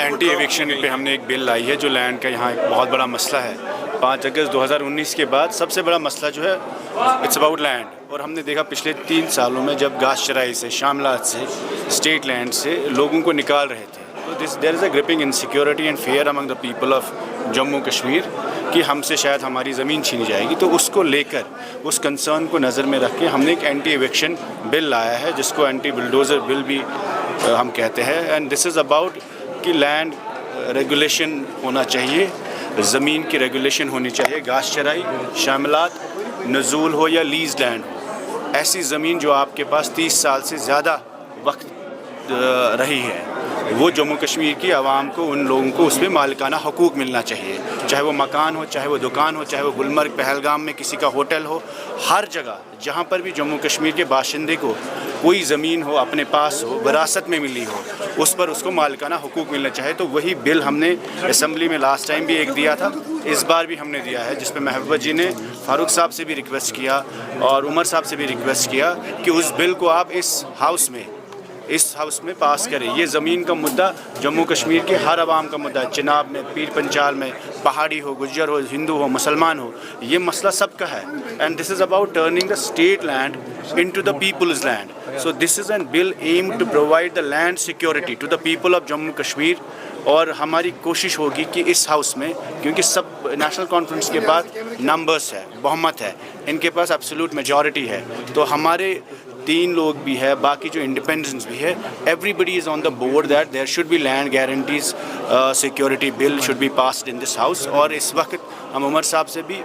Anti eviction پہ ہم نے ایک بل لائی ہے جو لینڈ کا یہاں ایک بہت بڑا مسئلہ ہے. 5 اگست 2019 کے بعد سب سے بڑا مسئلہ جو ہے اٹس اباؤٹ لینڈ. اور ہم نے دیکھا پچھلے 3 سالوں میں جب گھاس چرائی سے، شاملات سے، اسٹیٹ لینڈ سے لوگوں کو نکال رہے تھے، تو there is a gripping insecurity and fear among the people of Jammu Kashmir کہ ہم سے شاید ہماری زمین چھینی جائے گی. تو اس کو لے کر، اس کنسرن کو نظر میں رکھ کے ہم نے ایک اینٹی ایوکشن بل لایا ہے جس کو اینٹی بلڈوزر بل بھی ہم کہتے ہیں. اینڈ دس از اباؤٹ کہ لینڈ ریگولیشن ہونا چاہیے، زمین کی ریگولیشن ہونی چاہیے. گھاس چرائی، شاملات، نزول ہو یا لیز لینڈ ہو، ایسی زمین جو آپ کے پاس 30 سال سے زیادہ وقت رہی ہے، وہ جموں کشمیر کی عوام کو، ان لوگوں کو اس پہ مالکانہ حقوق ملنا چاہیے. چاہے وہ مکان ہو، چاہے وہ دکان ہو، چاہے وہ گلمرگ پہلگام میں کسی کا ہوٹل ہو، ہر جگہ جہاں پر بھی جموں کشمیر کے باشندے کو کوئی زمین ہو، اپنے پاس ہو، وراثت میں ملی ہو، اس پر اس کو مالکانہ حقوق ملنا چاہیے. تو وہی بل ہم نے اسمبلی میں لاسٹ ٹائم بھی ایک دیا تھا، اس بار بھی ہم نے دیا ہے، جس پہ محبوبہ جی نے فاروق صاحب سے بھی ریکویسٹ کیا اور عمر صاحب سے بھی ریکویسٹ کیا کہ اس بل کو آپ اس ہاؤس میں پاس کریں. یہ زمین کا مدعا جموں کشمیر کے ہر عوام کا مدعا ہے. چناب میں، پیر پنچال میں، پہاڑی ہو، گجر ہو، ہندو ہو، مسلمان ہو، یہ مسئلہ سب کا ہے. And this is about turning the state land into the people's land. So this is a bill aimed to provide the land security to the people of Jammu Kashmir. اور ہماری کوشش ہوگی کہ اس ہاؤس میں، کیونکہ سب نیشنل کانفرنس کے بعد numbers ہے، بہمت ہے، ان کے پاس ایبسولوٹ میجورٹی ہے، تو ہمارے 3 لوگ بھی ہے، باقی جو انڈیپینڈنس بھی ہے، everybody is on the board that there should be land guarantees security bill should be passed in this house. اور اس وقت ہم عمر صاحب سے بھی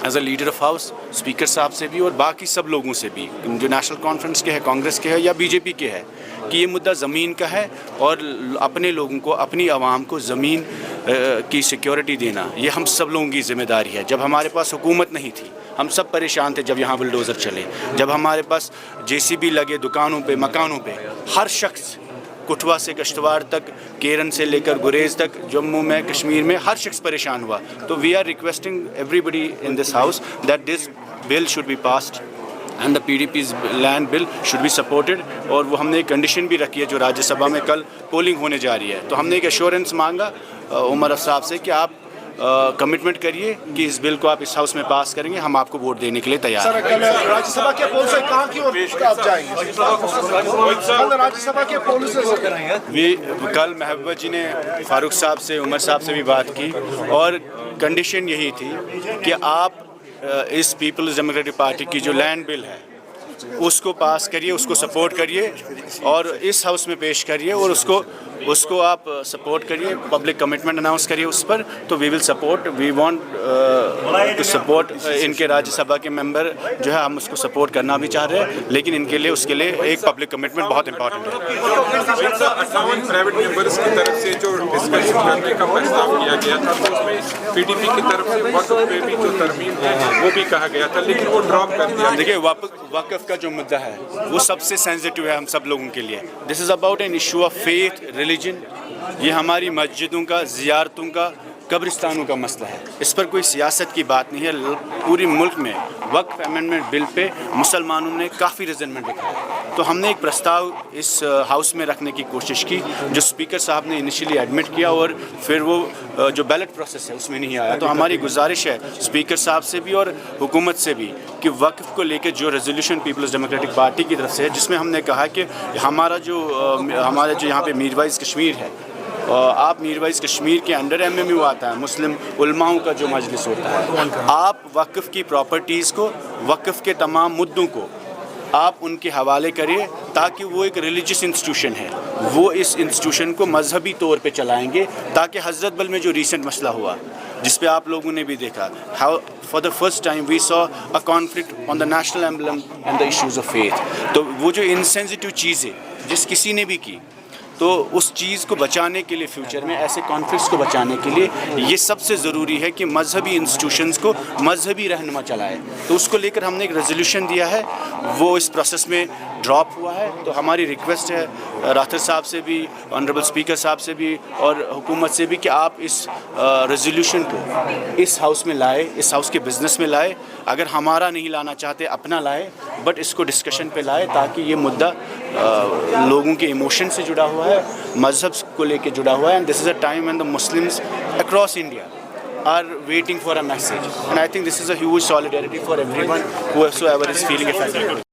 as a leader of house, speaker صاحب سے بھی اور باقی سب لوگوں سے بھی جو نیشنل کانفرنس کے ہے، کانگریس کے ہے یا بی جے پی کے ہے، کہ یہ مدعا زمین کا ہے اور اپنے لوگوں کو، اپنی عوام کو زمین کی سیکیورٹی دینا یہ ہم سب لوگوں کی ذمہ داری ہے. جب ہمارے پاس حکومت نہیں تھی، ہم سب پریشان تھے جب یہاں بلڈوزر چلے، جب ہمارے پاس JCB لگے دکانوں پہ، مکانوں پہ، ہر شخص کٹھوا سے کشتواڑ تک، کیرن سے لے کر گریز تک، جموں میں، کشمیر میں ہر شخص پریشان ہوا. تو we are requesting everybody in this house that this bill should be passed and the PDP's land bill should be supported. اور وہ ہم نے ایک کنڈیشن بھی رکھی ہے جو راجیہ سبھا میں کل پولنگ ہونے جا رہی ہے. تو ہم نے ایک ایشورنس مانگا عمر صاحب سے کہ آپ کمٹمنٹ کریے کہ اس بل کو آپ اس ہاؤس میں پاس کریں گے، ہم آپ کو ووٹ دینے کے لیے تیار ہیں. راجیہ سبھا کے پول سے کہاں کی اور آپ جائیں گے؟ راجیہ سبھا کے پول سے کل محبوبہ جی نے فاروق صاحب سے، عمر صاحب سے بھی بات کی اور کنڈیشن یہی تھی کہ آپ اس پیپلز ڈیموکریٹک پارٹی کی جو لینڈ بل ہے اس کو پاس کریے، اس کو سپورٹ کریے اور اس ہاؤس میں پیش کریے اور اس کو آپ سپورٹ کریے، پبلک کمٹمنٹ اناؤنس کریے اس پر. تو we will support, we want to support. ان کے راجیہ سبھا کے ممبر جو ہے ہم اس کو سپورٹ کرنا بھی چاہ رہے ہیں، لیکن ان کے لیے اس کے لیے ایک پبلک کمٹمنٹ بہت امپورٹنٹ ہے. 58 ممبرس کی طرف سے جو ڈسکشن کرنے کا پرستاؤ کیا گیا تھا تو اس میں PDP کی طرف سے وقف پہ بھی جو ترمیم ہے وہ بھی کہا گیا تھا، لیکن وہ ڈراپ کر دیا. دیکھیے وقف کا جو مدعا ہے وہ سب سے سینسٹیو ہے ہم سب لوگوں کے لیے. This is about an issue of faith, religion. یہ ہماری مسجدوں کا، زیارتوں کا، قبرستانوں کا مسئلہ ہے. اس پر کوئی سیاست کی بات نہیں ہے. پوری ملک میں وقف امینڈمنٹ بل پہ مسلمانوں نے کافی ریزنمنٹ رکھا ہے. تو ہم نے ایک پرستاؤ اس ہاؤس میں رکھنے کی کوشش کی جو اسپیکر صاحب نے انیشلی ایڈمٹ کیا اور پھر وہ جو بیلٹ پروسیس ہے اس میں نہیں آیا. تو ہماری گزارش ہے اسپیکر صاحب سے بھی اور حکومت سے بھی کہ وقف کو لے کے جو ریزولوشن پیپلز ڈیموکریٹک پارٹی کی طرف سے ہے، جس میں ہم نے کہا کہ ہمارے جو یہاں پہ میر وائز کشمیر ہے، آپ میر وائز کشمیر کے انڈر MMU آتا ہے، مسلم علماؤں کا جو مجلس ہوتا ہے، آپ وقف کی پراپرٹیز کو، وقف کے تمام مدعوں کو آپ ان کے حوالے کریے تاکہ وہ ایک ریلیجس انسٹیٹیوشن ہے، وہ اس انسٹیٹیوشن کو مذہبی طور پہ چلائیں گے تاکہ حضرت بل میں جو ریسنٹ مسئلہ ہوا جس پہ آپ لوگوں نے بھی دیکھا، for the first time we saw a conflict on the national emblem and the issues of faith. تو وہ جو انسینسٹیو چیزیں جس کسی نے بھی کی، تو اس چیز کو بچانے کے لیے فیوچر میں ایسے کانفلکٹس کو بچانے کے لیے یہ سب سے ضروری ہے کہ مذہبی انسٹیٹیوشنز کو مذہبی رہنما چلائے. تو اس کو لے کر ہم نے ایک ریزولوشن دیا ہے، وہ اس پروسیس میں ڈراپ ہوا ہے. تو ہماری ریکویسٹ ہے راتھر صاحب سے بھی، آنریبل اسپیکر صاحب سے بھی اور حکومت سے بھی کہ آپ اس ریزولوشن کو اس ہاؤس میں لائے، اس ہاؤس کے بزنس میں لائے. اگر ہمارا نہیں لانا چاہتے اپنا لائے، بٹ اس کو ڈسکشن پہ لائے تاکہ یہ مدعا لوگوں کے ایموشن سے جڑا ہوا ہے, مذہب کو لے کے جڑا ہوا ہے, and this is a time when the Muslims across India are waiting for a message, and I think this is a huge solidarity for everyone whoever is feeling affected.